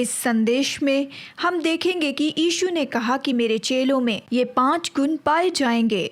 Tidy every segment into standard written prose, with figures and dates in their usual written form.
इस संदेश में हम देखेंगे कि यीशु ने कहा कि मेरे चेलों में ये 5 गुण पाए जाएंगे।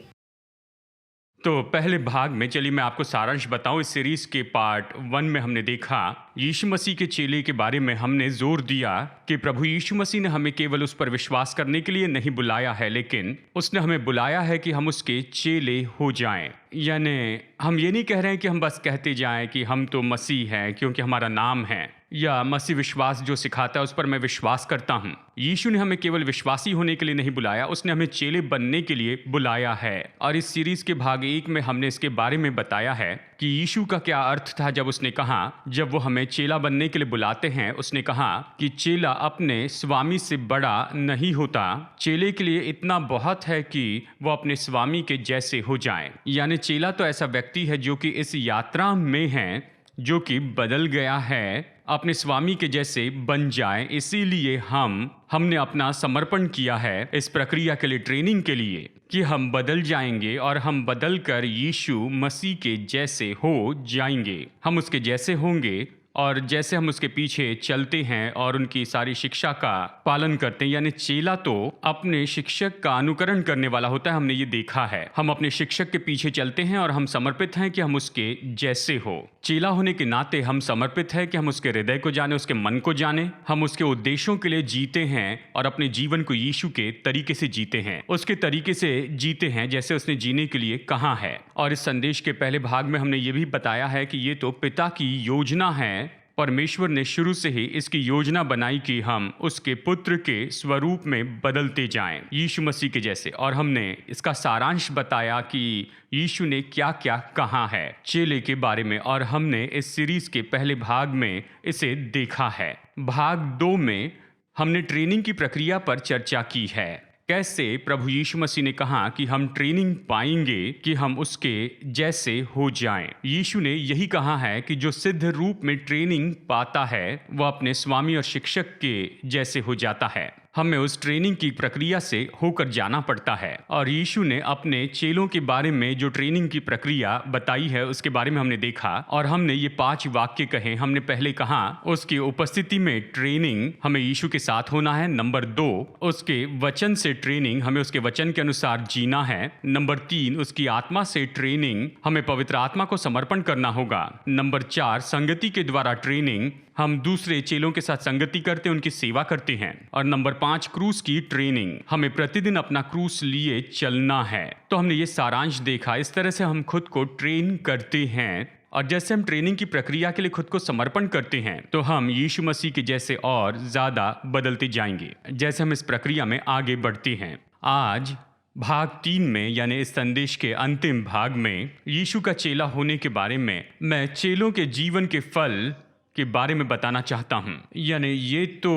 तो पहले भाग में चलिए मैं आपको सारांश बताऊं। इस सीरीज के पार्ट 1 में हमने देखा यीशु मसीह के चेले के बारे में। हमने जोर दिया कि प्रभु यीशु मसीह ने हमें केवल उस पर विश्वास करने के लिए नहीं बुलाया है, लेकिन उसने हमें बुलाया है कि हम उसके चेले हो जाएं। यानी हम ये नहीं कह रहे हैं कि हम बस कहते जाएं कि हम तो मसीह हैं क्योंकि हमारा नाम है, या मसीह विश्वास जो सिखाता है उस पर मैं विश्वास करता हूं। यीशु ने हमें केवल विश्वासी होने के लिए नहीं बुलाया, उसने हमें चेले बनने के लिए बुलाया है। और इस सीरीज के भाग 1 में हमने इसके बारे में बताया है कि यीशु का क्या अर्थ था जब उसने कहा, जब वो हमें चेला बनने के लिए बुलाते हैं, उसने कहा कि चेला अपने स्वामी से बड़ा नहीं होता। चेले के लिए इतना बहुत है कि वो अपने स्वामी के जैसे हो जाए। यानी चेला तो ऐसा व्यक्ति है जो कि इस यात्रा में है, जो कि बदल गया है, अपने स्वामी के जैसे बन जाए। इसीलिए हमने अपना समर्पण किया है इस प्रक्रिया के लिए, ट्रेनिंग के लिए, कि हम बदल जाएंगे और हम बदल कर यीशु मसीह के जैसे हो जाएंगे। हम उसके जैसे होंगे और जैसे हम उसके पीछे चलते हैं और उनकी सारी शिक्षा का पालन करते हैं। यानी चेला तो अपने शिक्षक का अनुकरण करने वाला होता है, हमने ये देखा है। हम अपने शिक्षक के पीछे चलते हैं और हम समर्पित हैं कि हम उसके जैसे हो। चेला होने के नाते हम समर्पित हैं कि हम उसके हृदय को जाने, उसके मन को जाने। हम उसके उद्देश्यों के लिए जीते हैं और अपने जीवन को यीशु के तरीके से जीते हैं, उसके तरीके से जीते हैं जैसे उसने जीने के लिए कहा है। और इस संदेश के पहले भाग में हमने ये भी बताया है कि ये तो पिता की योजना है। परमेश्वर ने शुरू से ही इसकी योजना बनाई कि हम उसके पुत्र के स्वरूप में बदलते जाएं, यीशु मसीह के जैसे। और हमने इसका सारांश बताया कि यीशु ने क्या क्या कहा है चेले के बारे में, और हमने इस सीरीज के पहले भाग में इसे देखा है। भाग 2 में हमने ट्रेनिंग की प्रक्रिया पर चर्चा की है। कैसे प्रभु यीशु मसीह ने कहा कि हम ट्रेनिंग पाएंगे कि हम उसके जैसे हो जाएं। यीशु ने यही कहा है कि जो सिद्ध रूप में ट्रेनिंग पाता है वह अपने स्वामी और शिक्षक के जैसे हो जाता है। हमें उस ट्रेनिंग की प्रक्रिया से होकर जाना पड़ता है। और यीशु ने अपने चेलों के बारे में जो ट्रेनिंग की प्रक्रिया बताई है उसके बारे में हमने देखा, और हमने ये 5 वाक्य कहे। हमने पहले कहा उसकी उपस्थिति में ट्रेनिंग, हमें यीशु के साथ होना है। नंबर 2, उसके वचन से ट्रेनिंग, हमें उसके वचन के अनुसार जीना है। नंबर 3, उसकी आत्मा से ट्रेनिंग, हमें पवित्र आत्मा को समर्पण करना होगा। नंबर 4, संगति के द्वारा ट्रेनिंग, हम दूसरे चेलों के साथ संगति करते, उनकी सेवा करते हैं। और नंबर 5, क्रूस की ट्रेनिंग, हमें प्रतिदिन अपना क्रूस लिए चलना है। तो हमने ये सारांश देखा। इस तरह से हम खुद को ट्रेन करते हैं, और जैसे हम ट्रेनिंग की प्रक्रिया के लिए खुद को समर्पण करते हैं तो हम यीशु मसीह के जैसे और ज्यादा बदलते जाएंगे जैसे हम इस प्रक्रिया में आगे बढ़ते हैं। आज भाग 3 में, यानी इस संदेश के अंतिम भाग में, यीशु का चेला होने के बारे में मैं चेलों के जीवन के फल के बारे में बताना चाहता हूं। यानी ये तो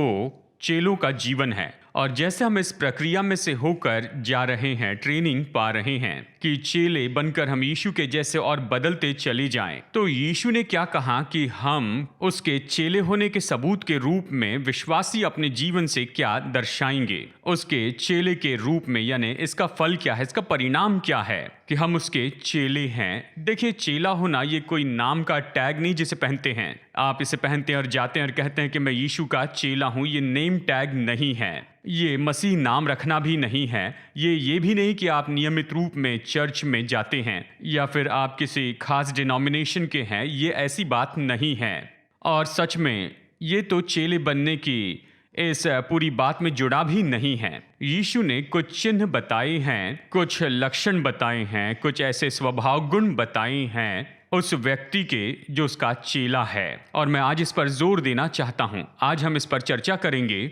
चेलों का जीवन है, और जैसे हम इस प्रक्रिया में से होकर जा रहे हैं, ट्रेनिंग पा रहे हैं कि चेले बनकर हम यीशु के जैसे और बदलते चले जाएं, तो यीशु ने क्या कहा कि हम उसके चेले होने के सबूत के रूप में विश्वासी अपने जीवन से क्या दर्शाएंगे उसके चेले के रूप में। यानी इसका फल क्या है, इसका परिणाम क्या है कि हम उसके चेले हैं। देखिए, चेला होना ये कोई नाम का टैग नहीं जिसे पहनते हैं। आप इसे पहनते हैं और जाते हैं और कहते हैं कि मैं यीशु का चेला हूं। ये नेम टैग नहीं है, ये मसीह नाम रखना भी नहीं है। ये भी नहीं कि आप नियमित रूप में चर्च में जाते हैं या फिर आप किसी खास डिनोमिनेशन के हैं। ये ऐसी बात नहीं है। और सच में ये तो चेले बनने की इस पूरी बात में जुड़ा भी नहीं है। यीशु ने कुछ चिन्ह बताए हैं, कुछ लक्षण बताए हैं, कुछ ऐसे स्वभाव गुण बताए हैं उस व्यक्ति के जो उसका चेला है, और मैं आज इस पर जोर देना चाहता हूं। आज हम इस पर चर्चा करेंगे।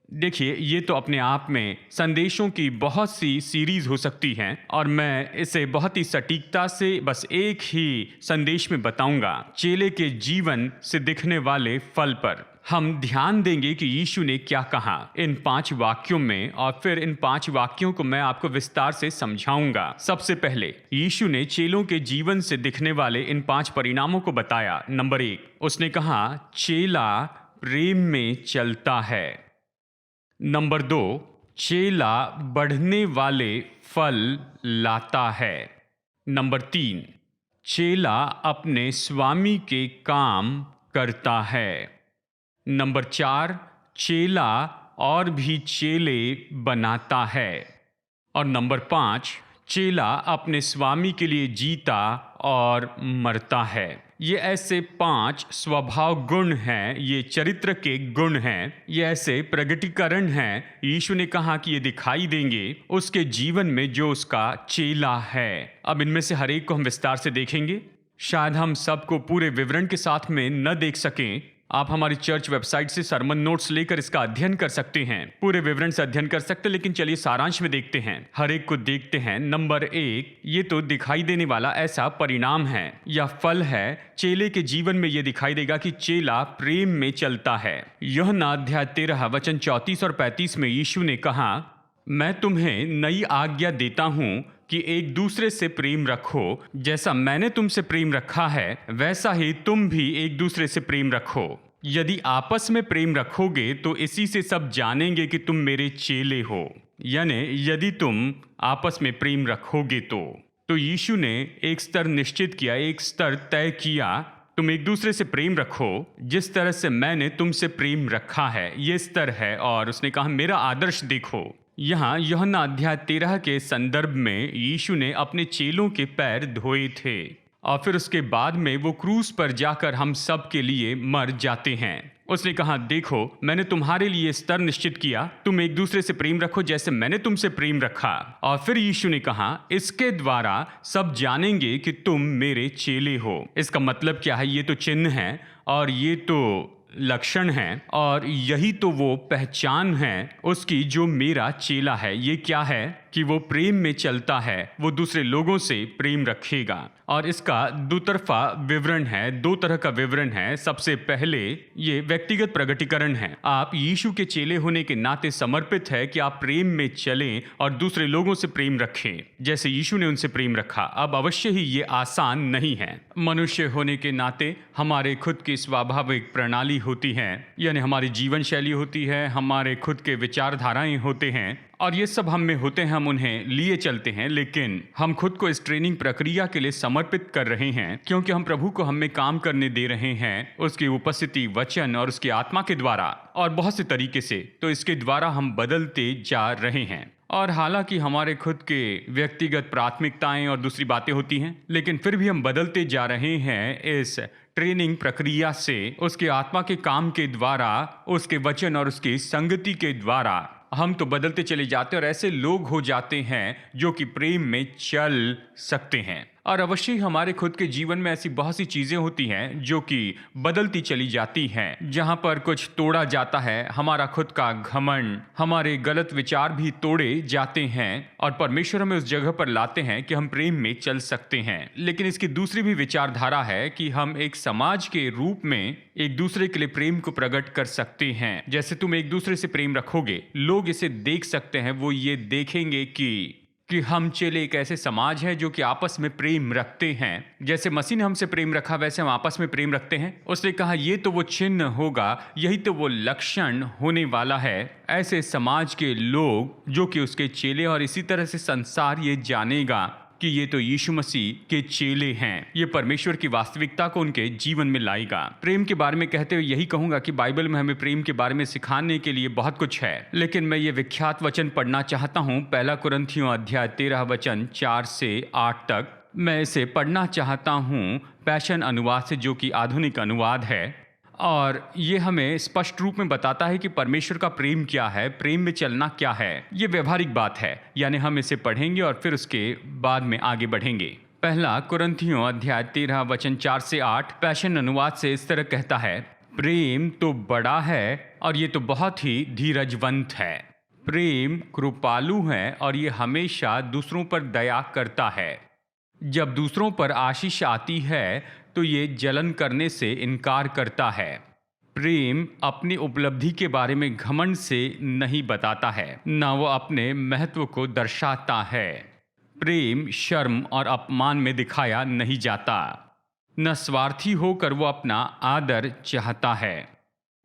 देखिए, ये तो अपने आप में संदेशों की बहुत सी सीरीज हो सकती हैं, और मैं इसे बहुत ही सटीकता से बस एक ही संदेश में बताऊंगा। चेले के जीवन से दिखने वाले फल पर हम ध्यान देंगे कि यीशु ने क्या कहा इन 5 वाक्यों में, और फिर इन 5 वाक्यों को मैं आपको विस्तार से समझाऊंगा। सबसे पहले यीशु ने चेलों के जीवन से दिखने वाले इन 5 परिणामों को बताया। नंबर 1, उसने कहा चेला प्रेम में चलता है। नंबर 2, चेला बढ़ने वाले फल लाता है। नंबर 3, चेला अपने स्वामी के काम करता है। नंबर 4, चेला और भी चेले बनाता है। और नंबर 5, चेला अपने स्वामी के लिए जीता और मरता है। ये ऐसे 5 स्वभाव गुण हैं, ये चरित्र के गुण हैं, ये ऐसे प्रगटीकरण हैं। यीशु ने कहा कि ये दिखाई देंगे उसके जीवन में जो उसका चेला है। अब इनमें से हर एक को हम विस्तार से देखेंगे। शायद हम सबको पूरे विवरण के साथ में न देख सकें। आप हमारी चर्च वेबसाइट से सरमन नोट्स लेकर इसका अध्ययन कर सकते हैं, पूरे विवरण से अध्ययन कर सकते हैं। लेकिन चलिए सारांश में देखते हैं, हर एक को देखते हैं। नंबर 1, ये तो दिखाई देने वाला ऐसा परिणाम है या फल है। चेले के जीवन में यह दिखाई देगा कि चेला प्रेम में चलता है। यूहन्ना अध्याय 13 वचन 34 और 35 में यीशु ने कहा, मैं तुम्हें नई आज्ञा देता हूं कि एक दूसरे से प्रेम रखो। जैसा मैंने तुमसे प्रेम रखा है वैसा ही तुम भी एक दूसरे से प्रेम रखो। यदि आपस में प्रेम रखोगे तो इसी से सब जानेंगे कि तुम मेरे चेले हो, यानी यदि तुम आपस में प्रेम रखोगे तो यीशु ने एक स्तर निश्चित किया, एक स्तर तय किया। तुम एक दूसरे से प्रेम रखो जिस तरह से मैंने तुमसे प्रेम रखा है, ये स्तर है। और उसने कहा मेरा आदर्श देखो। यहाँ यूहन्ना अध्याय 13 के संदर्भ में यीशु ने अपने चेलों के पैर धोए थे और फिर उसके बाद में वो क्रूस पर जाकर हम सब के लिए मर जाते हैं। उसने कहा, देखो मैंने तुम्हारे लिए स्तर निश्चित किया, तुम एक दूसरे से प्रेम रखो जैसे मैंने तुमसे प्रेम रखा। और फिर यीशु ने कहा, इसके द्वारा सब जानेंगे कि तुम मेरे चेले हो। इसका मतलब क्या है? ये तो चिन्ह है और ये तो लक्षण है और यही तो वो पहचान है उसकी जो मेरा चेला है। ये क्या है कि वो प्रेम में चलता है, वो दूसरे लोगों से प्रेम रखेगा। और इसका दुतरफा विवरण है, 2 तरह का विवरण है। सबसे पहले ये व्यक्तिगत प्रगटीकरण है। आप यीशु के चेले होने के नाते समर्पित है कि आप प्रेम में चलें और दूसरे लोगों से प्रेम रखें जैसे यीशु ने उनसे प्रेम रखा। अब अवश्य ही ये आसान नहीं है। मनुष्य होने के नाते हमारे खुद की स्वाभाविक प्रणाली होती है, यानी हमारी जीवन शैली होती है, हमारे खुद के विचारधाराएं होते हैं और ये सब हम में होते हैं, हम उन्हें लिए चलते हैं। लेकिन हम खुद को इस ट्रेनिंग प्रक्रिया के लिए समर्पित कर रहे हैं क्योंकि हम प्रभु को हमें काम करने दे रहे हैं उसकी उपस्थिति, वचन और उसकी आत्मा के द्वारा और बहुत से तरीके से। तो इसके द्वारा हम बदलते जा रहे हैं। और हालांकि हमारे खुद के व्यक्तिगत प्राथमिकताएं और दूसरी बातें होती हैं, लेकिन फिर भी हम बदलते जा रहे हैं इस ट्रेनिंग प्रक्रिया से, उसके आत्मा के काम के द्वारा, उसके वचन और उसकी संगति के द्वारा हम तो बदलते चले जाते हैं और ऐसे लोग हो जाते हैं जो कि प्रेम में चल सकते हैं। और अवश्य हमारे खुद के जीवन में ऐसी बहुत सी चीज़ें होती हैं जो कि बदलती चली जाती हैं, जहाँ पर कुछ तोड़ा जाता है। हमारा खुद का घमंड, हमारे गलत विचार भी तोड़े जाते हैं और परमेश्वर हमें उस जगह पर लाते हैं कि हम प्रेम में चल सकते हैं। लेकिन इसकी दूसरी भी विचारधारा है कि हम एक समाज के रूप में एक दूसरे के लिए प्रेम को प्रकट कर सकते हैं। जैसे तुम एक दूसरे से प्रेम रखोगे, लोग इसे देख सकते हैं, वो ये देखेंगे कि हम चेले एक ऐसे समाज है जो कि आपस में प्रेम रखते हैं। जैसे मसीह ने हमसे प्रेम रखा वैसे हम आपस में प्रेम रखते हैं। उसने कहा ये तो वो चिन्ह होगा, यही तो वो लक्षण होने वाला है। ऐसे समाज के लोग जो कि उसके चेले, और इसी तरह से संसार ये जानेगा कि ये तो यीशु मसीह के चेले हैं। ये परमेश्वर की वास्तविकता को उनके जीवन में लाएगा। प्रेम के बारे में कहते हुए यही कहूंगा कि बाइबल में हमें प्रेम के बारे में सिखाने के लिए बहुत कुछ है, लेकिन मैं ये विख्यात वचन पढ़ना चाहता हूँ। 1 कुरिन्थियों अध्याय 13 वचन 4 से 8 तक मैं इसे पढ़ना चाहता हूँ पैशन अनुवाद से, जो कि आधुनिक अनुवाद है। और ये हमें स्पष्ट रूप में बताता है कि परमेश्वर का प्रेम क्या है, प्रेम में चलना क्या है। ये व्यवहारिक बात है, यानी हम इसे पढ़ेंगे और फिर उसके बाद में आगे बढ़ेंगे। 1 कुरिन्थियों अध्याय 13 वचन 4 से 8 पैशन अनुवाद से इस तरह कहता है, प्रेम तो बड़ा है और ये तो बहुत ही धीरजवंत है। प्रेम कृपालु है और ये हमेशा दूसरों पर दया करता है। जब दूसरों पर आशीष आती है तो ये जलन करने से इनकार करता है। प्रेम अपनी उपलब्धि के बारे में घमंड से नहीं बताता है, न वो अपने महत्व को दर्शाता है। प्रेम शर्म और अपमान में दिखाया नहीं जाता, न स्वार्थी होकर वो अपना आदर चाहता है।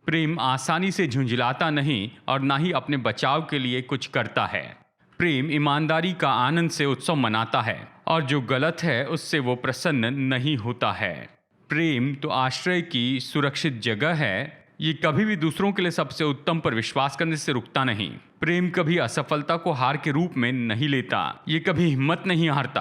प्रेम आसानी से झुंझलाता नहीं और ना ही अपने बचाव के लिए कुछ करता है। प्रेम ईमानदारी का आनंद से उत्सव मनाता है और जो गलत है उससे वो प्रसन्न नहीं होता है। प्रेम तो आश्रय की सुरक्षित जगह है, ये कभी भी दूसरों के लिए सबसे उत्तम पर विश्वास करने से रुकता नहीं। प्रेम कभी असफलता को हार के रूप में नहीं लेता। ये कभी हिम्मत नहीं हारता।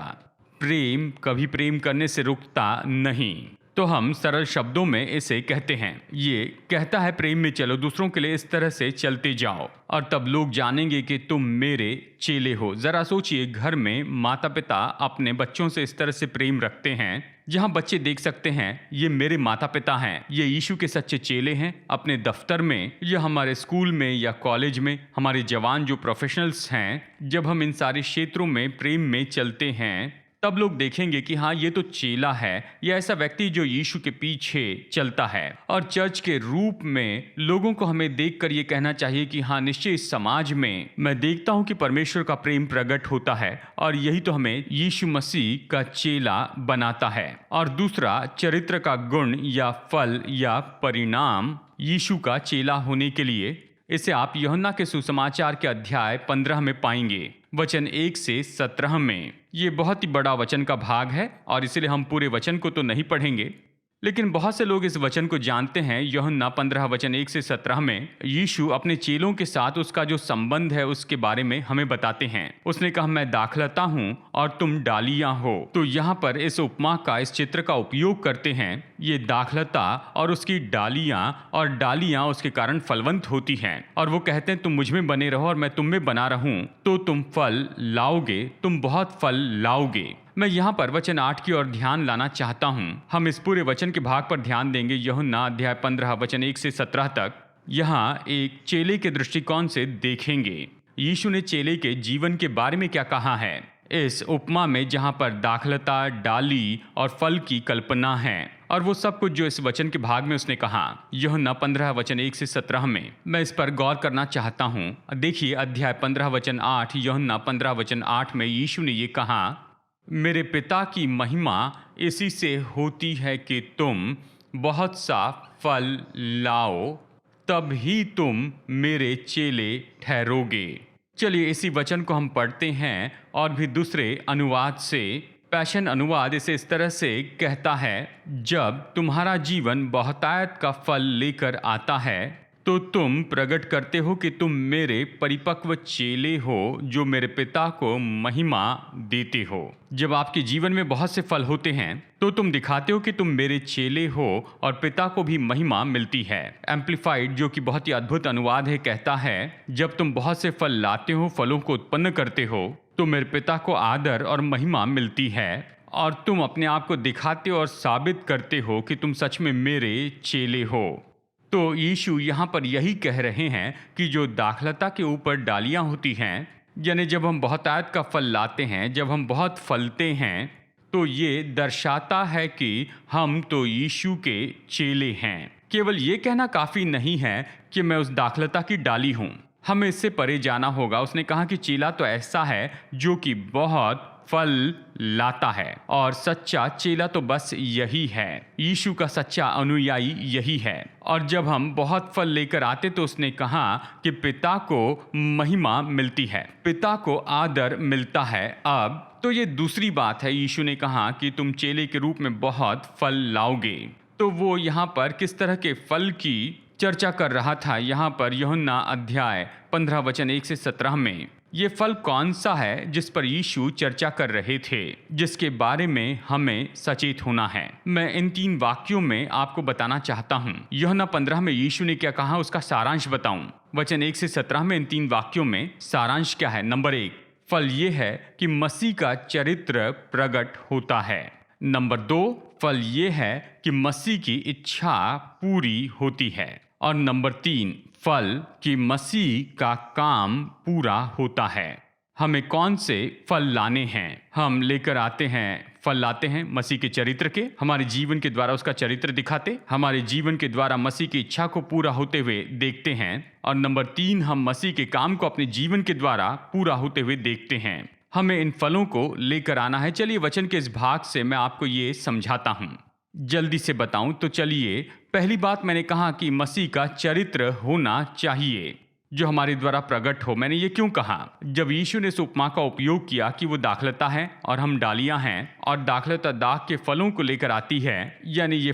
प्रेम कभी प्रेम करने से रुकता नहीं। तो हम सरल शब्दों में इसे कहते हैं, ये कहता है प्रेम में चलो, दूसरों के लिए इस तरह से चलते जाओ और तब लोग जानेंगे कि तुम मेरे चेले हो। जरा सोचिए, घर में माता पिता अपने बच्चों से इस तरह से प्रेम रखते हैं जहां बच्चे देख सकते हैं ये मेरे माता पिता हैं, ये यीशु के सच्चे चेले हैं। अपने दफ्तर में या हमारे स्कूल में या कॉलेज में हमारे जवान जो प्रोफेशनल्स हैं, जब हम इन सारे क्षेत्रों में प्रेम में चलते हैं तब लोग देखेंगे कि हाँ, ये तो चेला है या ऐसा व्यक्ति जो यीशु के पीछे चलता है। और चर्च के रूप में लोगों को हमें देखकर ये कहना चाहिए कि हाँ, निश्चय इस समाज में मैं देखता हूँ कि परमेश्वर का प्रेम प्रकट होता है और यही तो हमें यीशु मसीह का चेला बनाता है। और दूसरा, चरित्र का गुण या फल या परिणाम यीशु का चेला होने के लिए, इसे आप यूहन्ना के सुसमाचार के अध्याय 15 में पाएंगे, वचन 1 से 17 में। ये बहुत ही बड़ा वचन का भाग है और इसलिए हम पूरे वचन को तो नहीं पढ़ेंगे, लेकिन बहुत से लोग इस वचन को जानते हैं। यूहन्ना 15 वचन 1 से 17 में यीशु अपने चेलों के साथ उसका जो संबंध है उसके बारे में हमें बताते हैं। उसने कहा, मैं दाखलता हूँ और तुम डालियां हो। तो यहाँ पर इस उपमा का, इस चित्र का उपयोग करते हैं। ये दाखलता और उसकी डालियां, और डालियां उसके कारण फलवंत होती हैं। और वो कहते हैं, तुम मुझ में बने रहो और मैं तुम में बना रहूं तो तुम फल लाओगे, तुम बहुत फल लाओगे। मैं यहाँ पर वचन 8 की ओर ध्यान लाना चाहता हूँ। हम इस पूरे वचन के भाग पर ध्यान देंगे, यूहन्ना अध्याय 15 वचन 1 से 17 तक। यहाँ एक चेले के दृष्टिकोण से देखेंगे यीशु ने चेले के जीवन के बारे में क्या कहा है इस उपमा में, जहाँ पर दाखलता, डाली और फल की कल्पना है और वो सब कुछ जो इस वचन के भाग में उसने कहा यूहन्ना 15 वचन 1 से 17 में। मैं इस पर गौर करना चाहता हूँ। देखिए, अध्याय 15 वचन 8, यूहन्ना 15 वचन 8 में यीशु ने ये कहा, मेरे पिता की महिमा इसी से होती है कि तुम बहुत सा फल लाओ, तब ही तुम मेरे चेले ठहरोगे। चलिए इसी वचन को हम पढ़ते हैं और भी दूसरे अनुवाद से। पैशन अनुवाद इसे इस तरह से कहता है, जब तुम्हारा जीवन बहुतायत का फल लेकर आता है तो तुम प्रकट करते हो कि तुम मेरे परिपक्व चेले हो जो मेरे पिता को महिमा देते हो। जब आपके जीवन में बहुत से फल होते हैं तो तुम दिखाते हो कि तुम मेरे चेले हो और पिता को भी महिमा मिलती है। एम्प्लीफाइड, जो कि बहुत ही अद्भुत अनुवाद है, कहता है, जब तुम बहुत से फल लाते हो, फलों को उत्पन्न करते हो, तो मेरे पिता को आदर और महिमा मिलती है और तुम अपने आप को दिखाते और साबित करते हो कि तुम सच में मेरे चेले हो। तो यीशु यहाँ पर यही कह रहे हैं कि जो दाखलता के ऊपर डालियाँ होती हैं, यानी जब हम बहुतायत का फल लाते हैं, जब हम बहुत फलते हैं, तो ये दर्शाता है कि हम तो यीशु के चेले हैं। केवल ये कहना काफ़ी नहीं है कि मैं उस दाखलता की डाली हूँ, हमें इससे परे जाना होगा। उसने कहा कि चेला तो ऐसा है जो कि बहुत फल लाता है और सच्चा चेला तो बस यही है। यीशु का सच्चा अनुयायी यही है। और जब हम बहुत फल लेकर आते तो उसने कहा कि पिता को महिमा मिलती है, पिता को आदर मिलता है। अब तो ये दूसरी बात है, यीशु ने कहा कि तुम चेले के रूप में बहुत फल लाओगे। तो वो यहाँ पर किस तरह के फल की चर्चा कर रहा था? यहाँ पर यूहन्ना अध्याय 15 वचन 1 से 17 में ये फल कौन सा है जिस पर यीशु चर्चा कर रहे थे, जिसके बारे में हमें सचेत होना है। मैं इन 3 वाक्यों में आपको बताना चाहता हूँ। यूहन्ना 15 में यीशु ने क्या कहा उसका सारांश बताऊं। वचन 1 से 17 में इन 3 वाक्यों में सारांश क्या है? नंबर 1, फल ये है कि मसीह का चरित्र प्रकट होता है। नंबर 2, फल ये है कि मसीह की इच्छा पूरी होती है। और नंबर 3, फल कि मसीह का काम पूरा होता है। हमें कौन से फल लाने हैं? हम लेकर आते हैं, फल लाते हैं मसीह के चरित्र के, हमारे जीवन के द्वारा उसका चरित्र दिखाते, हमारे जीवन के द्वारा मसीह की इच्छा को पूरा होते हुए देखते हैं। और नंबर 3, हम मसीह के काम को अपने जीवन के द्वारा पूरा होते हुए देखते हैं। हमें इन फलों को लेकर आना है। चलिए वचन के इस भाग से मैं आपको ये समझाता हूँ, जल्दी से बताऊं तो। चलिए, पहली बात मैंने कहा कि मसीह का चरित्र होना चाहिए जो हमारे द्वारा प्रकट हो। मैंने ये क्यों कहा? जब यीशु ने इस उपमा का उपयोग किया कि वो दाखलता है और हम डालियां हैं, और दाखलता दाख के फलों को लेकर आती है, यानी ये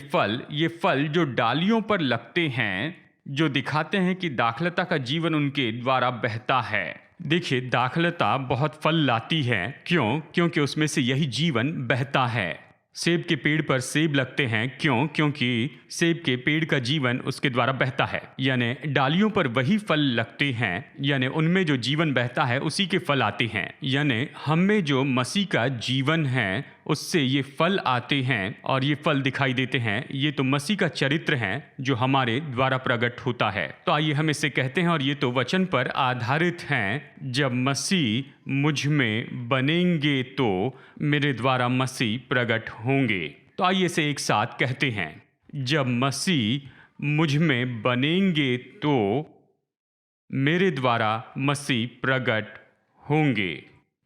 फल जो डालियों पर लगते हैं, जो दिखाते हैं कि दाखलता का जीवन उनके द्वारा बहता है। देखिए, दाखलता बहुत फल लाती है। क्यों? क्योंकि उसमें से यही जीवन बहता है। सेब के पेड़ पर सेब लगते हैं। क्यों? क्योंकि सेब के पेड़ का जीवन उसके द्वारा बहता है। यानी डालियों पर वही फल लगते हैं, यानी उनमें जो जीवन बहता है उसी के फल आते हैं। यानी हम में जो मसीह का जीवन है उससे ये फल आते हैं और ये फल दिखाई देते हैं। ये तो मसीह का चरित्र है जो हमारे द्वारा प्रकट होता है। तो आइए हम इसे कहते हैं, और ये तो वचन पर आधारित हैं। जब मसीह मुझ में बनेंगे तो मेरे द्वारा मसीह प्रकट होंगे। तो आइए इसे एक साथ कहते हैं, जब मसीह मुझ में बनेंगे तो मेरे द्वारा मसीह प्रकट होंगे।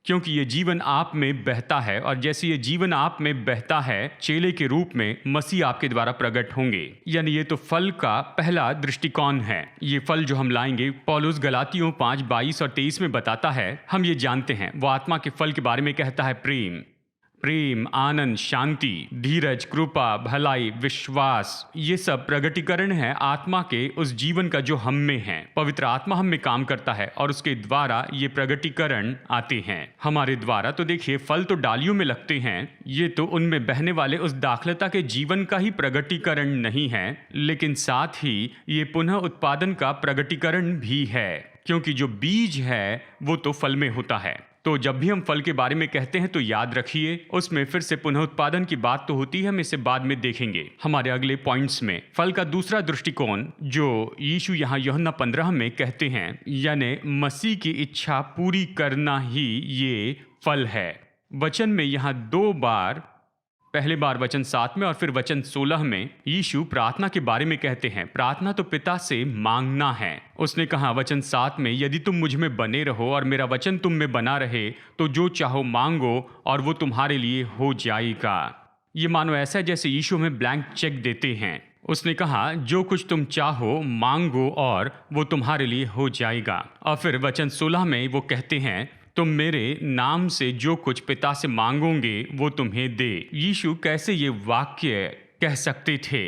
क्योंकि ये जीवन आप में बहता है, और जैसे ये जीवन आप में बहता है चेले के रूप में मसीह आपके द्वारा प्रकट होंगे। यानी ये तो फल का पहला दृष्टिकोण है। ये फल जो हम लाएंगे, पौलुस गलातियों 5:22 और 23 में बताता है। हम ये जानते हैं, वो आत्मा के फल के बारे में कहता है, प्रेम, आनंद, शांति, धीरज, कृपा, भलाई, विश्वास। ये सब प्रगटीकरण है आत्मा के उस जीवन का जो हम में है। पवित्र आत्मा हम में काम करता है और उसके द्वारा ये प्रगटीकरण आते हैं हमारे द्वारा। तो देखिए, फल तो डालियों में लगते हैं। ये तो उनमें बहने वाले उस दाखलता के जीवन का ही प्रगटीकरण नहीं है, लेकिन साथ ही ये पुनः उत्पादन का प्रगटीकरण भी है। क्योंकि जो बीज है वो तो फल में होता है। तो जब भी हम फल के बारे में कहते हैं तो याद रखिए, उसमें फिर से पुनः उत्पादन की बात तो होती है। हम इसे बाद में देखेंगे हमारे अगले पॉइंट्स में। फल का दूसरा दृष्टिकोण जो यीशु यहाँ यूहन्ना 15 में कहते हैं, यानी मसीह की इच्छा पूरी करना ही ये फल है। वचन में यहाँ 2 बार, पहले बार वचन 7 में और फिर वचन 16 में यीशु प्रार्थना के बारे में कहते हैं। प्रार्थना तो पिता से मांगना है। उसने कहा वचन 7 में, यदि तुम मुझ में बने रहो और मेरा वचन तुम में बना रहे तो जो चाहो मांगो और वो तुम्हारे लिए हो जाएगा। ये मानो ऐसा है जैसे यीशु हमें ब्लैंक चेक देते हैं। उसने कहा जो कुछ तुम चाहो मांगो और वो तुम्हारे लिए हो जाएगा। और फिर वचन 16 में वो कहते हैं, तुम मेरे नाम से जो कुछ पिता से मांगोगे वो तुम्हें दे। यीशु कैसे ये वाक्य कह सकते थे?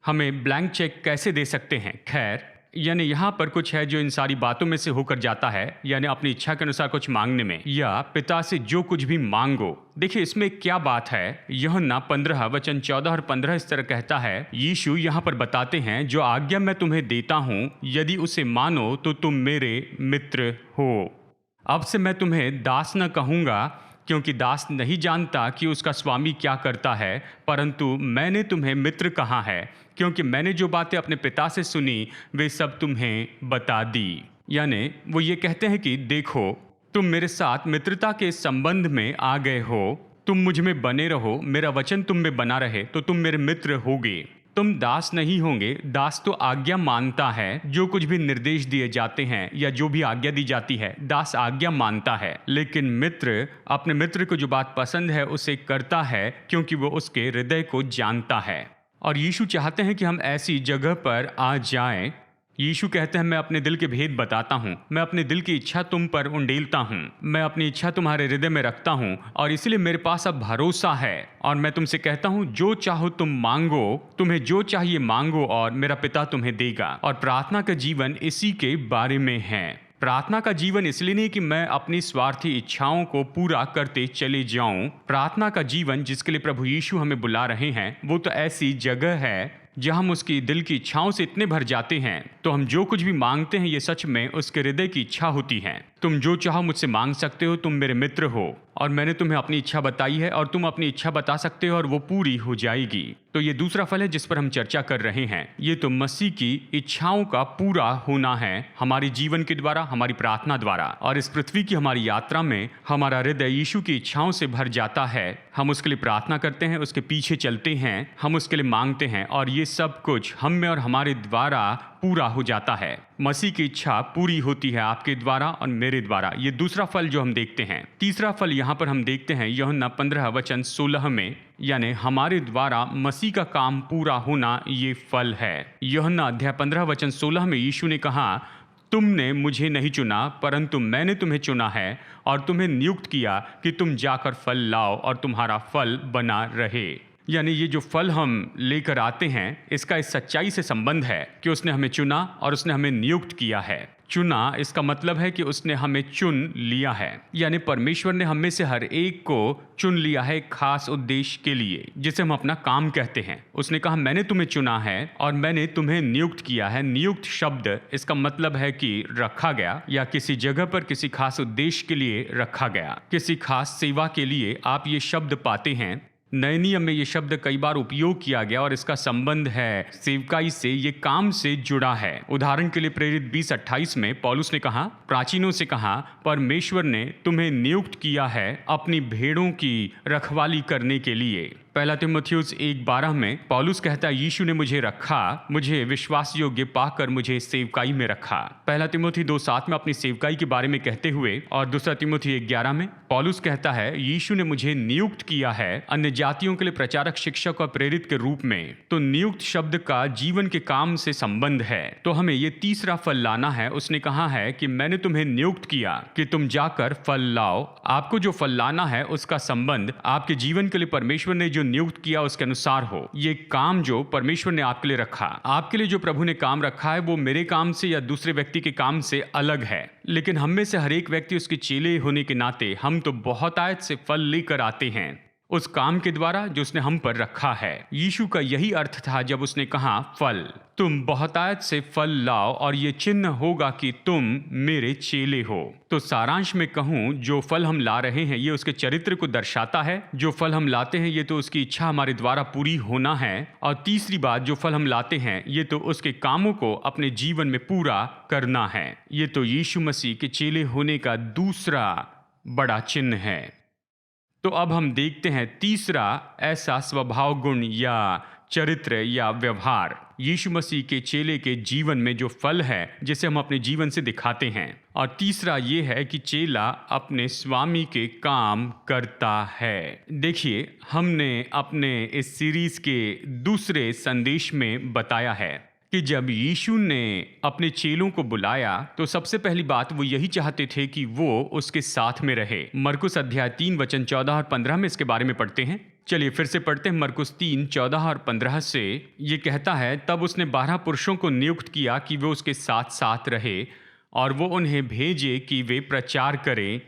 हमें ब्लैंक चेक कैसे दे सकते हैं? खैर, यानी यहाँ पर कुछ है जो इन सारी बातों में से होकर जाता है, यानी अपनी इच्छा के अनुसार कुछ मांगने में, या पिता से जो कुछ भी मांगो। देखिए इसमें क्या बात है। यूहन्ना 15 वचन 14 और 15 इस तरह कहता है। यीशु यहाँ पर बताते हैं, जो आज्ञा मैं तुम्हें देता हूँ यदि उसे मानो तो तुम मेरे मित्र हो। अब से मैं तुम्हें दास न कहूँगा, क्योंकि दास नहीं जानता कि उसका स्वामी क्या करता है, परंतु मैंने तुम्हें मित्र कहा है, क्योंकि मैंने जो बातें अपने पिता से सुनी वे सब तुम्हें बता दी। यानी वो ये कहते हैं कि देखो, तुम मेरे साथ मित्रता के संबंध में आ गए हो। तुम मुझ में बने रहो, मेरा वचन तुम में बना रहे तो तुम मेरे मित्र होगे। तुम दास नहीं होंगे। दास तो आज्ञा मानता है। जो कुछ भी निर्देश दिए जाते हैं या जो भी आज्ञा दी जाती है, दास आज्ञा मानता है। लेकिन मित्र अपने मित्र को जो बात पसंद है उसे करता है, क्योंकि वो उसके हृदय को जानता है। और यीशु चाहते हैं कि हम ऐसी जगह पर आ जाएं। यीशु कहते हैं, मैं अपने दिल के भेद बताता हूँ, मैं अपने दिल की इच्छा तुम पर उंडेलता हूँ, मैं अपनी इच्छा तुम्हारे हृदय में रखता हूँ, और इसलिए मेरे पास अब भरोसा है। और मैं तुमसे कहता हूँ, जो चाहो तुम मांगो, तुम्हें जो चाहिए मांगो और मेरा पिता तुम्हें देगा। और प्रार्थना का जीवन इसी के बारे में है। प्रार्थना का जीवन इसलिए नहीं कि मैं अपनी स्वार्थी इच्छाओं को पूरा करते चले जाऊं। प्रार्थना का जीवन जिसके लिए प्रभु यीशु हमें बुला रहे हैं, वो तो ऐसी जगह है जहां हम उसकी दिल की इच्छाओं से इतने भर जाते हैं, तो हम जो कुछ भी मांगते हैं ये सच में उसके हृदय की इच्छा होती है। तुम जो चाहो मुझसे मांग सकते हो, तुम मेरे मित्र हो, और मैंने तुम्हें अपनी इच्छा बताई है और तुम अपनी इच्छा बता सकते हो और वो पूरी हो जाएगी। तो ये दूसरा फल है जिस पर हम चर्चा कर रहे हैं। ये तो मसीह की इच्छाओं का पूरा होना है हमारे जीवन के द्वारा, हमारी प्रार्थना द्वारा। और इस पृथ्वी की हमारी यात्रा में हमारा हृदय यीशु की इच्छाओं से भर जाता है। हम उसके लिए प्रार्थना करते हैं, उसके पीछे चलते हैं, हम उसके लिए मांगते हैं, और ये सब कुछ हम में और हमारे द्वारा पूरा हो जाता है। मसीह की इच्छा पूरी होती है आपके द्वारा और मेरे द्वारा। ये दूसरा फल जो हम देखते हैं। तीसरा फल यहाँ पर हम देखते हैं यूहन्ना 15 वचन 16 में, यानी हमारे द्वारा मसीह का काम पूरा होना ये फल है। यूहन्ना अध्याय 15 वचन 16 में यीशु ने कहा, तुमने मुझे नहीं चुना परंतु मैंने तुम्हें चुना है और तुम्हें नियुक्त किया कि तुम जाकर फल लाओ और तुम्हारा फल बना रहे। यानी ये जो फल हम लेकर आते हैं इसका इस सच्चाई से संबंध है कि उसने हमें चुना और उसने हमें नियुक्त किया है। चुना इसका मतलब है कि उसने हमें चुन लिया है, यानी परमेश्वर ने हम में से हर एक को चुन लिया है एक खास उद्देश्य के लिए, जिसे हम अपना काम कहते हैं। उसने कहा मैंने तुम्हें चुना है और मैंने तुम्हें नियुक्त किया है। नियुक्त शब्द इसका मतलब है कि रखा गया या किसी जगह पर किसी खास उद्देश्य के लिए रखा गया, किसी खास सेवा के लिए आप ये शब्द पाते हैं। नए नियम में ये शब्द कई बार उपयोग किया गया और इसका संबंध है सेवकाई से, ये काम से जुड़ा है। उदाहरण के लिए प्रेरित 20:28 में पौलुस ने कहा, प्राचीनों से कहा, परमेश्वर ने तुम्हें नियुक्त किया है अपनी भेड़ों की रखवाली करने के लिए। पहला तीमुथियुस 1:12 में पौलुस कहता है, यीशु ने मुझे रखा, मुझे विश्वास योग्य पाकर मुझे सेवकाई में रखा। पहला तीमुथी 2:7 में अपनी सेवकाई के बारे में कहते हुए और दूसरा तीमुथी 1:11 में पौलुस कहता है, यीशु ने मुझे नियुक्त किया है अन्य जातियों के लिए प्रचारक, शिक्षक और प्रेरित के रूप में। तो नियुक्त शब्द का जीवन के काम से संबंध है। तो हमें ये तीसरा फल लाना है। उसने कहा है कि मैंने तुम्हें नियुक्त किया कि तुम जाकर फल लाओ। आपको जो फल लाना है उसका संबंध आपके जीवन के लिए परमेश्वर ने जो नियुक्त किया उसके अनुसार हो। ये काम जो परमेश्वर ने आपके लिए रखा, आपके लिए जो प्रभु ने काम रखा है, वो मेरे काम से या दूसरे व्यक्ति के काम से अलग है। लेकिन हम में से हर एक व्यक्ति उसके चेले होने के नाते हम तो बहुतायत से फल लेकर आते हैं उस काम के द्वारा जो उसने हम पर रखा है। यीशु का यही अर्थ था जब उसने कहा फल, तुम बहुतायत से फल लाओ और ये चिन्ह होगा कि तुम मेरे चेले हो। तो सारांश में कहूं, जो फल हम ला रहे हैं ये उसके चरित्र को दर्शाता है। जो फल हम लाते हैं ये तो उसकी इच्छा हमारे द्वारा पूरी होना है। और तीसरी बात, जो फल हम लाते हैं ये तो उसके कामों को अपने जीवन में पूरा करना है। ये तो यीशु मसीह के चेले होने का दूसरा बड़ा चिन्ह है। तो अब हम देखते हैं तीसरा ऐसा स्वभाव गुण या चरित्र या व्यवहार यीशु मसीह के चेले के जीवन में जो फल है जिसे हम अपने जीवन से दिखाते हैं। और तीसरा ये है कि चेला अपने स्वामी के काम करता है। देखिए, हमने अपने इस सीरीज के दूसरे संदेश में बताया है कि जब यीशु ने अपने चेलों को बुलाया तो सबसे पहली बात वो यही चाहते थे कि वो उसके साथ में रहे। मरकुस अध्याय 3 वचन 14 और 15 में इसके बारे में पढ़ते हैं। चलिए फिर से पढ़ते हैं। मरकुस 3 14 और 15 से ये कहता है, तब उसने 12 पुरुषों को नियुक्त किया कि वे उसके साथ साथ रहे और वो उन्हें भेजे कि वे प्रचार करें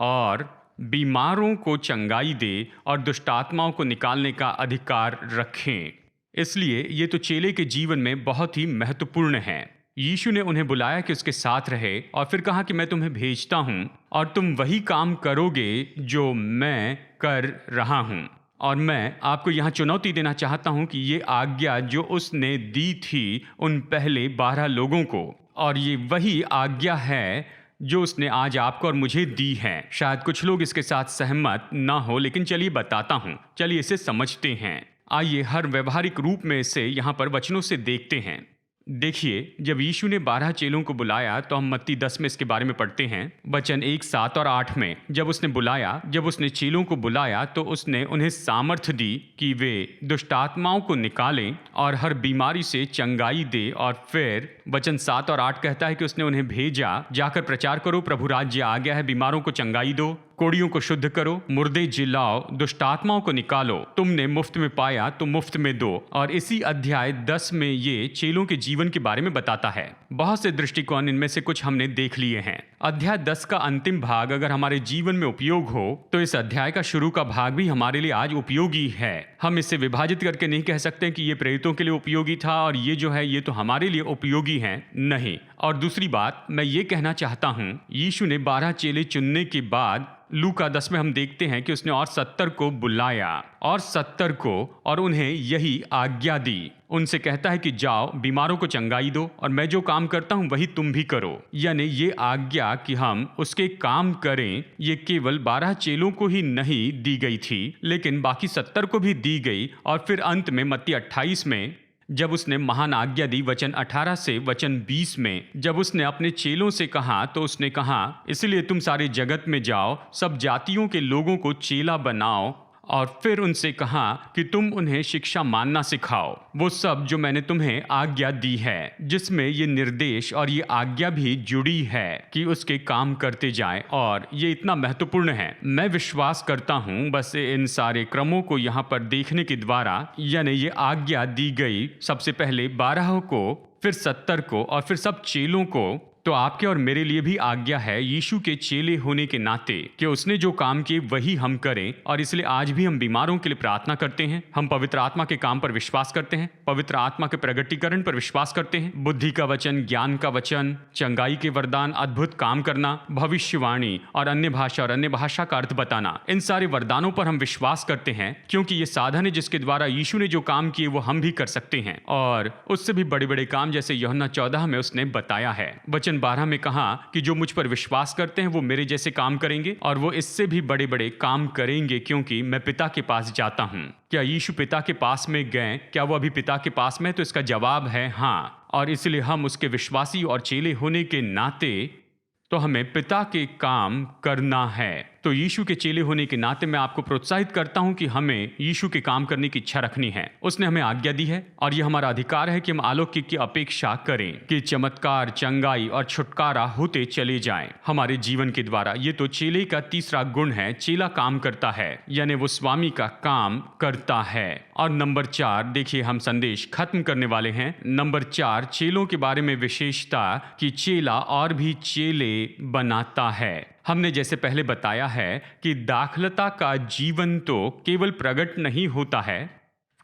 और बीमारों को चंगाई दे और दुष्टात्माओं को निकालने का अधिकार रखें। इसलिए ये तो चेले के जीवन में बहुत ही महत्वपूर्ण है। यीशु ने उन्हें बुलाया कि उसके साथ रहे और फिर कहा कि मैं तुम्हें भेजता हूं और तुम वही काम करोगे जो मैं कर रहा हूं। और मैं आपको यहाँ चुनौती देना चाहता हूं कि ये आज्ञा जो उसने दी थी उन पहले 12 लोगों को, और ये वही आज्ञा है जो उसने आज आपको और मुझे दी है। शायद कुछ लोग इसके साथ सहमत ना हो, लेकिन चलिए बताता हूं, चलिए इसे समझते हैं। आइए हर व्यवहारिक रूप में इसे यहाँ पर वचनों से देखते हैं। देखिए, जब यीशु ने 12 चेलों को बुलाया तो हम मत्ती 10 में इसके बारे में पढ़ते हैं। वचन 1, 7 और 8 में जब उसने चेलों को बुलाया तो उसने उन्हें सामर्थ दी कि वे दुष्टात्माओं को निकालें और हर बीमारी से चंगाई दे। और फिर वचन 7 और 8 कहता है कि उसने उन्हें भेजा, जाकर प्रचार करो, प्रभु राज्य आ गया है, बीमारों को चंगाई दो, कोड़ियों को शुद्ध करो, मुर्दे जिलाओ, दुष्टात्माओं को निकालो, तुमने मुफ्त में पाया तो मुफ्त में दो। और इसी अध्याय 10 में ये चेलों के जीवन के बारे में बताता है। बहुत से दृष्टिकोण, इनमें से कुछ हमने देख लिए हैं। अध्याय 10 का अंतिम भाग अगर हमारे जीवन में उपयोग हो तो इस अध्याय का शुरू का भाग भी हमारे लिए आज उपयोगी है। हम इसे विभाजित करके नहीं कह सकते कि ये प्रेरितों के लिए उपयोगी था और ये जो है ये तो हमारे लिए उपयोगी है, नहीं। और दूसरी बात मैं ये कहना चाहता हूं, यीशु ने 12 चेले चुनने के बाद लूका 10 में हम देखते हैं कि उसने और 70 को बुलाया और उन्हें यही आज्ञा दी। उनसे कहता है कि जाओ, बीमारों को चंगाई दो और मैं जो काम करता हूं वही तुम भी करो। यानी ये आज्ञा कि हम उसके काम करें, ये केवल 12 चेलों को ही नहीं दी गई थी, लेकिन बाकी 70 को भी दी गई। और फिर अंत में मत्ती 28 में जब उसने महान आज्ञा दी, वचन 18 से वचन 20 में जब उसने अपने चेलों से कहा तो उसने कहा, इसलिए तुम सारे जगत में जाओ, सब जातियों के लोगों को चेला बनाओ और फिर उनसे कहा कि तुम उन्हें शिक्षा मानना सिखाओ, वो सब जो मैंने तुम्हें आज्ञा दी है, जिसमें ये निर्देश और ये आज्ञा भी जुड़ी है कि उसके काम करते जाएं। और ये इतना महत्वपूर्ण है। मैं विश्वास करता हूँ बस इन सारे क्रमों को यहाँ पर देखने के द्वारा, यानी ये आज्ञा दी गई सबसे पहले 12 को, फिर 70 को और फिर सब चेलों को, तो आपके और मेरे लिए भी आज्ञा है यीशु के चेले होने के नाते कि उसने जो काम किए वही हम करें। और इसलिए आज भी हम बीमारों के लिए प्रार्थना करते हैं, हम पवित्र आत्मा के काम पर विश्वास करते हैं, पवित्र आत्मा के प्रगटीकरण पर विश्वास करते हैं, बुद्धि का वचन, ज्ञान का वचन, चंगाई के वरदान, अद्भुत काम करना, भविष्यवाणी और अन्य भाषा का अर्थ बताना, इन सारे वरदानों पर हम विश्वास करते हैं, क्योंकि ये साधन है जिसके द्वारा यीशु ने जो काम किए वो हम भी कर सकते हैं और उससे भी बड़े बड़े काम, जैसे यूहन्ना 14 में उसने बताया है। वचन 12 में कहा कि जो मुझ पर विश्वास करते हैं वो मेरे जैसे काम करेंगे और वो इससे भी बड़े बड़े काम करेंगे, क्योंकि मैं पिता के पास जाता हूँ। क्या यीशु पिता के पास में गए? क्या वो अभी पिता के पास में? तो इसका जवाब है हाँ। और इसलिए हम उसके विश्वासी और चेले होने के नाते तो हमें पिता के काम करना है। तो यीशु के चेले होने के नाते मैं आपको प्रोत्साहित करता हूं कि हमें यीशु के काम करने की इच्छा रखनी है। उसने हमें आज्ञा दी है और यह हमारा अधिकार है कि हम अलौकिक की अपेक्षा करें कि चमत्कार, चंगाई और छुटकारा होते चले जाएं हमारे जीवन के द्वारा। ये तो चेले का तीसरा गुण है, चेला काम करता है, यानी वो स्वामी का काम करता है। और नंबर 4 देखिए, हम संदेश खत्म करने वाले हैं। नंबर 4, चेलों के बारे में विशेषता कि चेला और भी चेले बनाता है। हमने जैसे पहले बताया है कि दाखलता का जीवन तो केवल प्रकट नहीं होता है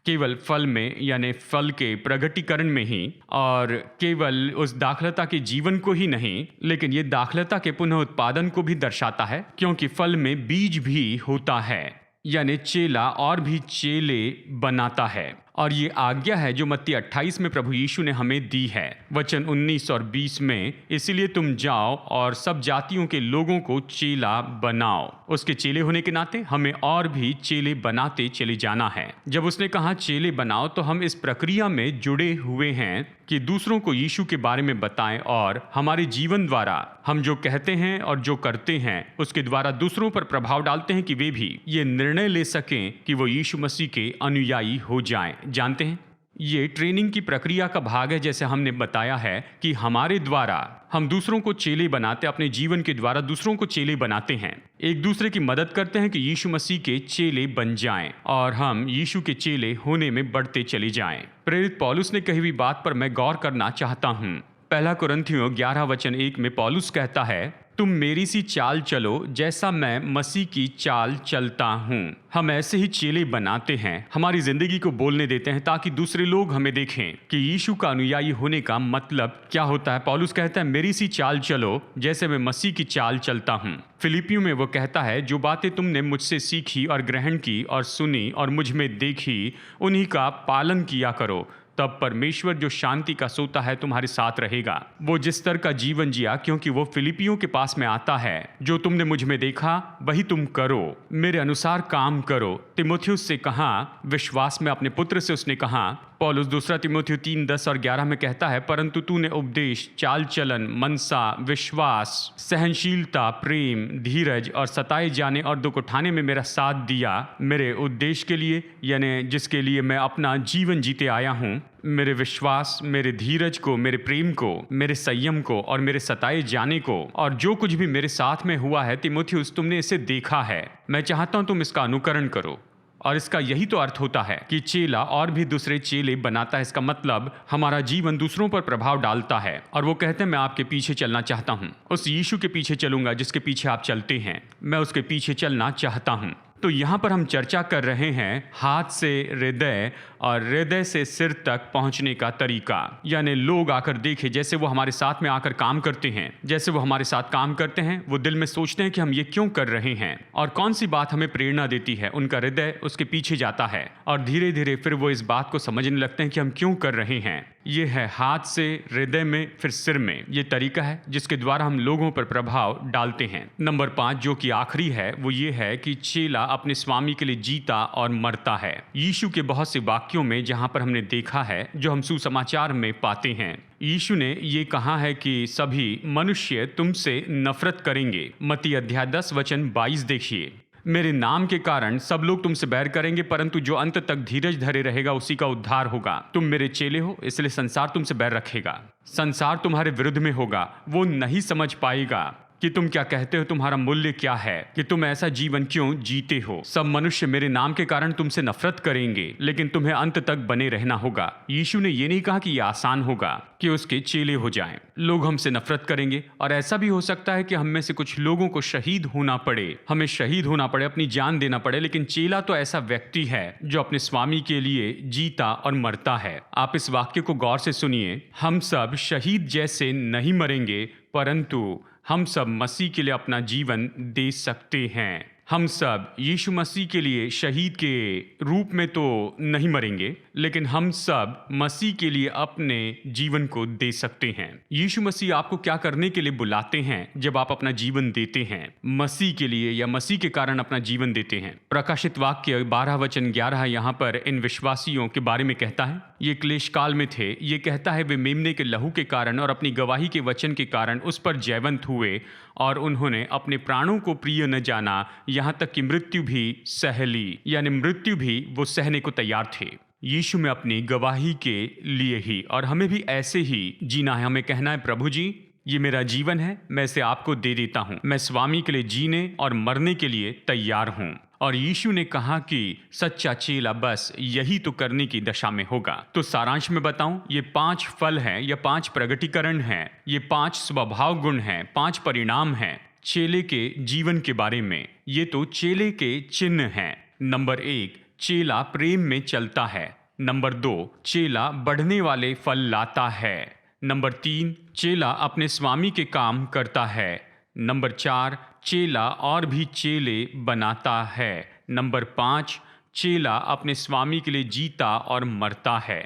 केवल फल में, यानी फल के प्रगटीकरण में ही, और केवल उस दाखलता के जीवन को ही नहीं, लेकिन ये दाखलता के पुनः उत्पादन को भी दर्शाता है, क्योंकि फल में बीज भी होता है, यानी चेला और भी चेले बनाता है। और ये आज्ञा है जो मत्ती 28 में प्रभु यीशु ने हमें दी है, वचन 19 और 20 में, इसलिए तुम जाओ और सब जातियों के लोगों को चेला बनाओ। उसके चेले होने के नाते हमें और भी चेले बनाते चले जाना है। जब उसने कहा चेले बनाओ, तो हम इस प्रक्रिया में जुड़े हुए हैं कि दूसरों को यीशु के बारे में बताएं और हमारे जीवन द्वारा हम जो कहते हैं और जो करते हैं उसके द्वारा दूसरों पर प्रभाव डालते हैं कि वे भी ये निर्णय ले सकें कि वो यीशु मसीह के अनुयायी हो जाएं। जानते हैं, ये ट्रेनिंग की प्रक्रिया का भाग है। जैसे हमने बताया है कि हमारे द्वारा हम दूसरों को चेले बनाते, अपने जीवन के द्वारा दूसरों को चेले बनाते हैं, एक दूसरे की मदद करते हैं कि यीशु मसीह के चेले बन जाएं और हम यीशु के चेले होने में बढ़ते चले जाएं। प्रेरित पौलुस ने कही हुई बात पर मैं गौर करना चाहता हूँ। 1 कुरिन्थियों 11:1 में पौलुस कहता है, तुम मेरी सी चाल चलो जैसा मैं मसीह की चाल चलता हूँ। हम ऐसे ही चेले बनाते हैं, हमारी जिंदगी को बोलने देते हैं ताकि दूसरे लोग हमें देखें कि यीशु का अनुयायी होने का मतलब क्या होता है। पौलुस कहता है मेरी सी चाल चलो जैसे मैं मसीह की चाल चलता हूँ। फिलिपियों में वो कहता है, जो बातें तुमने मुझसे सीखी और ग्रहण की और सुनी और मुझ में देखी, उन्हीं का पालन किया करो, तब परमेश्वर जो शांति का सोता है तुम्हारे साथ रहेगा। वो जिस तरह का जीवन जिया, क्योंकि वो फिलिपियों के पास में आता है, जो तुमने मुझ में देखा वही तुम करो, मेरे अनुसार काम करो। तिमोथियुस से कहा, विश्वास में अपने पुत्र से उसने कहा। पौलुस 2 तिमोथियु 3:10 और 11 में कहता है, परंतु तूने उपदेश, चाल चलन, मनसा, विश्वास, सहनशीलता, प्रेम, धीरज और सताए जाने और दुख उठाने में मेरा साथ दिया, मेरे उद्देश्य के लिए, यानी जिसके लिए मैं अपना जीवन जीते आया हूँ। मेरे विश्वास, मेरे धीरज को, मेरे प्रेम को, मेरे संयम को और मेरे सताए जाने को, और जो कुछ भी मेरे साथ में हुआ है तिमोथियुस, तुमने इसे देखा है। मैं चाहता हूं तुम इसका अनुकरण करो। और इसका यही तो अर्थ होता है कि चेला और भी दूसरे चेले बनाता है। इसका मतलब हमारा जीवन दूसरों पर प्रभाव डालता है। और वो कहते हैं, मैं आपके पीछे चलना चाहता हूँ, उस यीशु के पीछे चलूंगा जिसके पीछे आप चलते हैं, मैं उसके पीछे चलना चाहता हूँ। तो यहाँ पर हम चर्चा कर रहे हैं हाथ से हृदय और हृदय से सिर तक पहुँचने का तरीका, यानी लोग आकर देखें, जैसे वो हमारे साथ में आकर काम करते हैं, जैसे वो हमारे साथ काम करते हैं, वो दिल में सोचते हैं कि हम ये क्यों कर रहे हैं और कौन सी बात हमें प्रेरणा देती है। उनका हृदय उसके पीछे जाता है और धीरे धीरे फिर वो इस बात को समझने लगते हैं कि हम क्यों कर रहे हैं। ये है हाथ से हृदय में फिर सिर में, ये तरीका है जिसके द्वारा हम लोगों पर प्रभाव डालते हैं। नंबर 5 जो कि आखिरी है, वो ये है कि चेला अपने स्वामी के लिए जीता और मरता है। यीशु के बहुत से वाक्यों में जहां पर हमने देखा है, जो हम सुसमाचार में पाते हैं, यीशु ने ये कहा है कि सभी मनुष्य तुमसे नफरत करेंगे। मत्ती अध्याय 10 वचन 22 देखिए, मेरे नाम के कारण सब लोग तुमसे बैर करेंगे, परंतु जो अंत तक धीरज धरे रहेगा उसी का उद्धार होगा। तुम मेरे चेले हो, इसलिए संसार तुमसे बैर रखेगा। संसार तुम्हारे विरुद्ध में होगा। वो नहीं समझ पाएगा कि तुम क्या कहते हो, तुम्हारा मूल्य क्या है, कि तुम ऐसा जीवन क्यों जीते हो। सब मनुष्य मेरे नाम के कारण तुमसे नफरत करेंगे, लेकिन तुम्हें अंत तक बने रहना होगा। यीशु ने ये नहीं कहा कि यह आसान होगा कि उसके चेले हो जाएं। लोग हमसे नफरत करेंगे और ऐसा भी हो सकता है कि हम में से कुछ लोगों को शहीद होना पड़े, हमें शहीद होना पड़े, अपनी जान देना पड़े। लेकिन चेला तो ऐसा व्यक्ति है जो अपने स्वामी के लिए जीता और मरता है। आप इस वाक्य को गौर से सुनिए। हम सब शहीद जैसे नहीं मरेंगे, परंतु हम सब मसीह के लिए अपना जीवन दे सकते हैं। हम सब यीशु मसीह के लिए शहीद के रूप में तो नहीं मरेंगे, लेकिन हम सब मसीह के लिए अपने जीवन को दे सकते हैं। यीशु मसीह आपको क्या करने के लिए बुलाते हैं जब आप अपना जीवन देते हैं? मसीह के लिए या मसीह के कारण अपना जीवन देते हैं। प्रकाशित वाक्य 12:11 यहाँ पर इन विश्वासियों के बारे में कहता है। ये क्लेश काल में थे। ये कहता है वे मेमने के लहू के कारण और अपनी गवाही के वचन के कारण उस पर जयवंत हुए और उन्होंने अपने प्राणों को प्रिय न जाना, यहाँ तक कि मृत्यु भी सह ली, यानी मृत्यु भी वो सहने को तैयार थे यीशु में अपनी गवाही के लिए ही। और हमें भी ऐसे ही जीना है। हमें कहना है, प्रभु जी ये मेरा जीवन है, मैं इसे आपको दे देता हूँ। मैं स्वामी के लिए जीने और मरने के लिए तैयार हूँ। और यीशु ने कहा कि सच्चा चेला बस यही तो करने की दशा में होगा। तो सारांश में बताऊं, ये 5 फल हैं या 5 प्रगटीकरण हैं, ये 5 स्वभाव गुण हैं, 5 परिणाम हैं चेले के जीवन के बारे में। ये तो चेले के चिन्ह हैं। नंबर 1, चेला प्रेम में चलता है। नंबर 2, चेला बढ़ने वाले फल लाता है। नंबर 3, चेला अपने स्वामी के काम करता है। नंबर 4, चेला और भी चेले बनाता है। नंबर 5, चेला अपने स्वामी के लिए जीता और मरता है।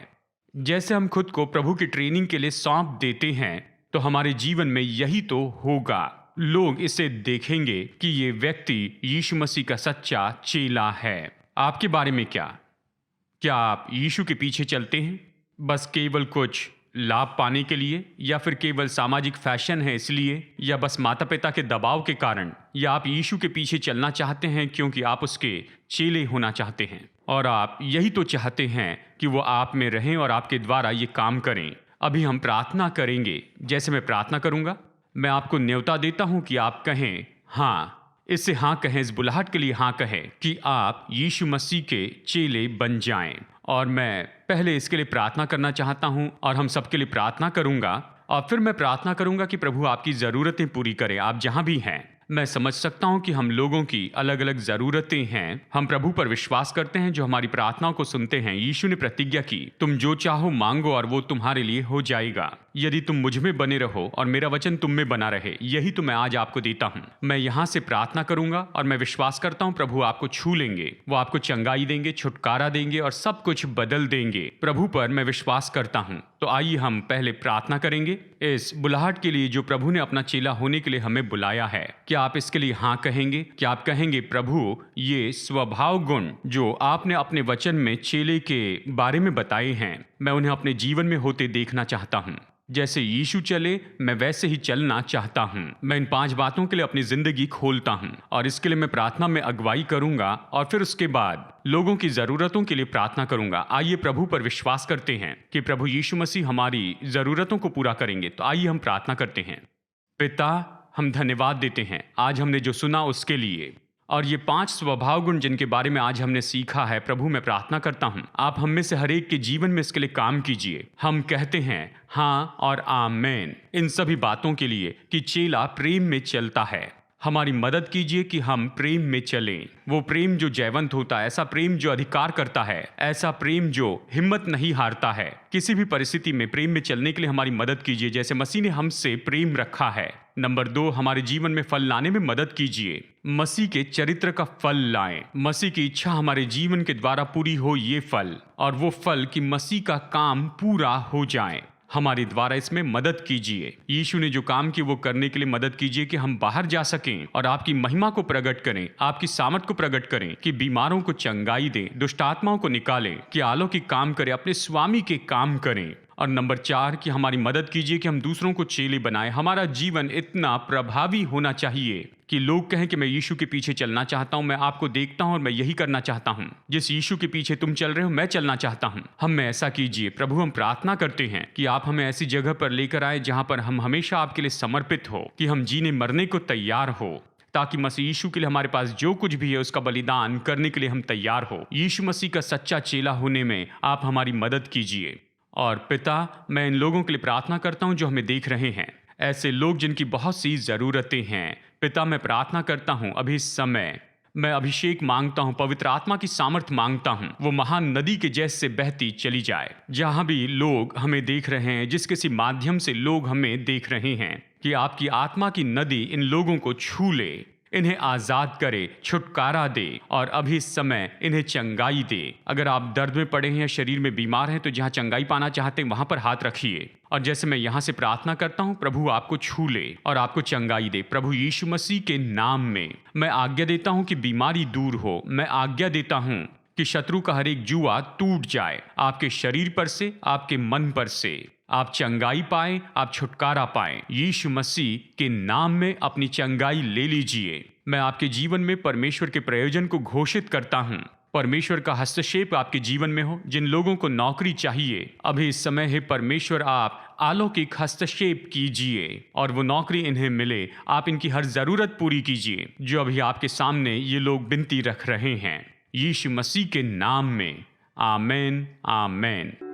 जैसे हम खुद को प्रभु की ट्रेनिंग के लिए सौंप देते हैं, तो हमारे जीवन में यही तो होगा। लोग इसे देखेंगे कि ये व्यक्ति यीशु मसीह का सच्चा चेला है। आपके बारे में क्या आप यीशु के पीछे चलते हैं बस केवल कुछ लाभ पाने के लिए, या फिर केवल सामाजिक फैशन है इसलिए, या बस माता पिता के दबाव के कारण, या आप यीशु के पीछे चलना चाहते हैं क्योंकि आप उसके चेले होना चाहते हैं और आप यही तो चाहते हैं कि वो आप में रहें और आपके द्वारा ये काम करें। अभी हम प्रार्थना करेंगे। जैसे मैं प्रार्थना करूंगा, मैं आपको न्योता देता हूं कि आप कहें हाँ, इससे हाँ कहें, इस बुलाहट के लिए हाँ कहें कि आप यीशु मसीह के चेले बन जाएं। और मैं पहले इसके लिए प्रार्थना करना चाहता हूं और हम सबके लिए प्रार्थना करूंगा और फिर मैं प्रार्थना करूंगा कि प्रभु आपकी ज़रूरतें पूरी करें, आप जहां भी हैं। मैं समझ सकता हूं कि हम लोगों की अलग अलग ज़रूरतें हैं। हम प्रभु पर विश्वास करते हैं जो हमारी प्रार्थनाओं को सुनते हैं। यीशु ने प्रतिज्ञा की, तुम जो चाहो मांगो और वो तुम्हारे लिए हो जाएगा, यदि तुम मुझ में बने रहो और मेरा वचन तुम में बना रहे। यही तो मैं आज आपको देता हूँ। मैं यहाँ से प्रार्थना करूंगा और मैं विश्वास करता हूँ प्रभु आपको छू लेंगे, वो आपको चंगाई देंगे, छुटकारा देंगे और सब कुछ बदल देंगे। प्रभु पर मैं विश्वास करता हूँ। तो आइए हम पहले प्रार्थना करेंगे इस बुलाहट के लिए जो प्रभु ने अपना चेला होने के लिए हमें बुलाया है। क्या आप इसके लिए हाँ कहेंगे? क्या आप कहेंगे, प्रभु ये स्वभाव गुण जो आपने अपने वचन में चेले के बारे में बताए हैं, मैं उन्हें अपने जीवन में होते देखना चाहता हूँ। जैसे यीशु चले, मैं वैसे ही चलना चाहता हूँ। मैं इन 5 बातों के लिए अपनी जिंदगी खोलता हूँ और इसके लिए मैं प्रार्थना में अगुवाई करूंगा और फिर उसके बाद लोगों की जरूरतों के लिए प्रार्थना करूंगा। आइए प्रभु पर विश्वास करते हैं कि प्रभु यीशु मसीह हमारी जरूरतों को पूरा करेंगे। तो आइए हम प्रार्थना करते हैं। पिता, हम धन्यवाद देते हैं आज हमने जो सुना उसके लिए, और ये 5 स्वभाव गुण जिनके बारे में आज हमने सीखा है, प्रभु मैं प्रार्थना करता हूँ आप हम में से हर एक के जीवन में इसके लिए काम कीजिए। हम कहते हैं हाँ और आमेन इन सभी बातों के लिए कि चेला प्रेम में चलता है। हमारी मदद कीजिए कि हम प्रेम में चलें, वो प्रेम जो जयवंत होता है, ऐसा प्रेम जो अधिकार करता है, ऐसा प्रेम जो हिम्मत नहीं हारता है। किसी भी परिस्थिति में प्रेम में चलने के लिए हमारी मदद कीजिए जैसे मसीह ने हमसे प्रेम रखा है। नंबर 2, हमारे जीवन में फल लाने में मदद कीजिए। मसीह के चरित्र का फल लाएं। मसीह की इच्छा हमारे जीवन के द्वारा पूरी हो ये फल, और वो फल कि मसीह का काम पूरा हो जाए। हमारे द्वारा इसमें मदद कीजिए। यीशु ने जो काम किया वो करने के लिए मदद कीजिए कि हम बाहर जा सकें और आपकी महिमा को प्रकट करें, आपकी सामर्थ को प्रकट करें, कि बीमारों को चंगाई दें, दुष्ट आत्माओं को निकालें, कि अलौकिक काम करें, अपने स्वामी के काम करें और नंबर 4 कि हमारी मदद कीजिए कि हम दूसरों को चेले बनाएं। हमारा जीवन इतना प्रभावी होना चाहिए कि लोग कहें कि मैं यीशु के पीछे चलना चाहता हूं, मैं आपको देखता हूं और मैं यही करना चाहता हूं। जिस यीशु के पीछे तुम चल रहे हो मैं चलना चाहता हूं। हम में ऐसा कीजिए प्रभु। हम प्रार्थना करते हैं कि आप हमें ऐसी जगह पर लेकर आए जहां पर हम हमेशा आपके लिए समर्पित हो, कि हम जीने मरने को तैयार हो, ताकि मसीह यीशु के लिए हमारे पास जो कुछ भी है उसका बलिदान करने के लिए हम तैयार हो। यीशु मसीह का सच्चा चेला होने में आप हमारी मदद कीजिए। और पिता, मैं इन लोगों के लिए प्रार्थना करता हूं जो हमें देख रहे हैं, ऐसे लोग जिनकी बहुत सी ज़रूरतें हैं। पिता, मैं प्रार्थना करता हूं अभी इस समय मैं अभिषेक मांगता हूं, पवित्र आत्मा की सामर्थ मांगता हूं, वो महान नदी के जैसे बहती चली जाए। जहां भी लोग हमें देख रहे हैं, जिस किसी माध्यम से लोग हमें देख रहे हैं, कि आपकी आत्मा की नदी इन लोगों को छू ले, इन्हें आजाद करे, छुटकारा दे और अभी इस समय इन्हें चंगाई दे। अगर आप दर्द में पड़े हैं या शरीर में बीमार हैं तो जहां चंगाई पाना चाहते हैं वहां पर हाथ रखिए। और जैसे मैं यहां से प्रार्थना करता हूं, प्रभु आपको छू ले और आपको चंगाई दे। प्रभु यीशु मसीह के नाम में मैं आज्ञा देता हूं कि बीमारी दूर हो। मैं आज्ञा देता हूं कि शत्रु का हर एक जुआ टूट जाए, आपके शरीर पर से, आपके मन पर से। आप चंगाई पाएं, आप छुटकारा पाएं। यीशु मसीह के नाम में अपनी चंगाई ले लीजिए। मैं आपके जीवन में परमेश्वर के प्रयोजन को घोषित करता हूं। परमेश्वर का हस्तक्षेप आपके जीवन में हो। जिन लोगों को नौकरी चाहिए, अभी इस समय है परमेश्वर आप अलौकिक हस्तक्षेप कीजिए और वो नौकरी इन्हें मिले। आप इनकी हर जरूरत पूरी कीजिए जो अभी आपके सामने ये लोग विनती रख रहे हैं, यीशु मसीह के नाम में। आमीन, आमीन।